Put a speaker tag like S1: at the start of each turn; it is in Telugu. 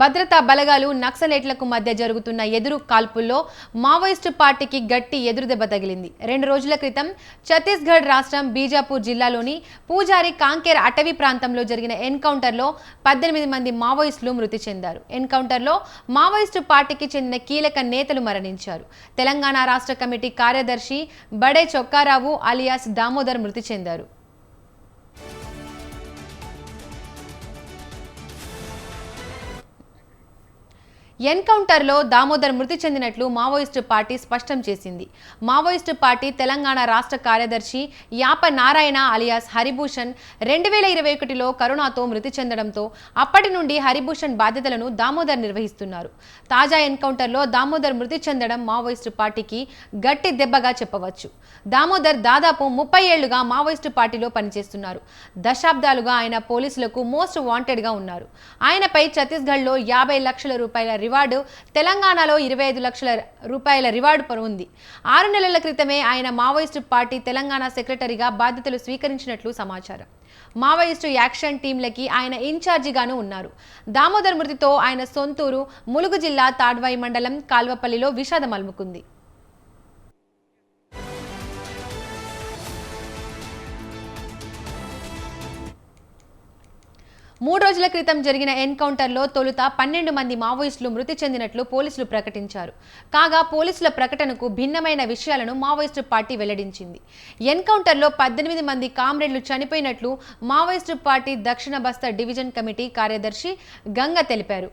S1: భద్రతా బలగాలు నక్సలైట్లకు మధ్య జరుగుతున్న ఎదురు కాల్పుల్లో మావోయిస్టు పార్టీకి గట్టి ఎదురుదెబ్బ తగిలింది. 2 రోజుల క్రితం ఛత్తీస్గఢ్ రాష్ట్రం బీజాపూర్ జిల్లాలోని పూజారి కాంకేర్ అటవీ ప్రాంతంలో జరిగిన ఎన్కౌంటర్లో 18 మంది మావోయిస్టులు మృతి చెందారు. ఎన్కౌంటర్లో మావోయిస్టు పార్టీకి చెందిన కీలక నేతలు మరణించారు. తెలంగాణ రాష్ట్ర కమిటీ కార్యదర్శి బడే చొక్కారావు అలియాస్ దామోదర్ మృతి చెందారు. ఎన్కౌంటర్లో దామోదర్ మృతి చెందినట్లు మావోయిస్టు పార్టీ స్పష్టం చేసింది. మావోయిస్టు పార్టీ తెలంగాణ రాష్ట్ర కార్యదర్శి యాప నారాయణ అలియాస్ హరిభూషణ్ 2021లో కరోనాతో మృతి చెందడంతో అప్పటి నుండి హరిభూషణ్ బాధ్యతలను దామోదర్ నిర్వహిస్తున్నారు. తాజా ఎన్కౌంటర్లో దామోదర్ మృతి చెందడం మావోయిస్టు పార్టీకి గట్టి దెబ్బగా చెప్పవచ్చు. దామోదర్ దాదాపు 30 ఏళ్లుగా మావోయిస్టు పార్టీలో పనిచేస్తున్నారు. దశాబ్దాలుగా ఆయన పోలీసులకు మోస్ట్ వాంటెడ్గా ఉన్నారు. ఆయనపై ఛత్తీస్గఢ్లో 50 లక్షల రూపాయల రివార్డు, తెలంగాణలో 25 లక్షల రూపాయల రివార్డు ఉంది. 6 నెలల క్రితమే ఆయన మావోయిస్టు పార్టీ తెలంగాణ సెక్రటరీగా బాధ్యతలు స్వీకరించినట్లు సమాచారం. మావోయిస్టు యాక్షన్ టీంలకి ఆయన ఇన్ఛార్జిగాను ఉన్నారు. దామోదర్ మృతితో ఆయన సొంతూరు ములుగు జిల్లా తాడ్వాయి మండలం కాల్వపల్లిలో విషాదం అలుముకుంది. 3 రోజుల క్రితం జరిగిన ఎన్కౌంటర్లో తొలుత 12 మంది మావోయిస్టులు మృతి చెందినట్లు పోలీసులు ప్రకటించారు. కాగా పోలీసుల ప్రకటనకు భిన్నమైన విషయాలను మావోయిస్టు పార్టీ వెల్లడించింది. ఎన్కౌంటర్లో 18 మంది కామ్రేడ్లు చనిపోయినట్లు మావోయిస్టు పార్టీ దక్షిణ బస్తర్ డివిజన్ కమిటీ కార్యదర్శి గంగ తెలిపారు.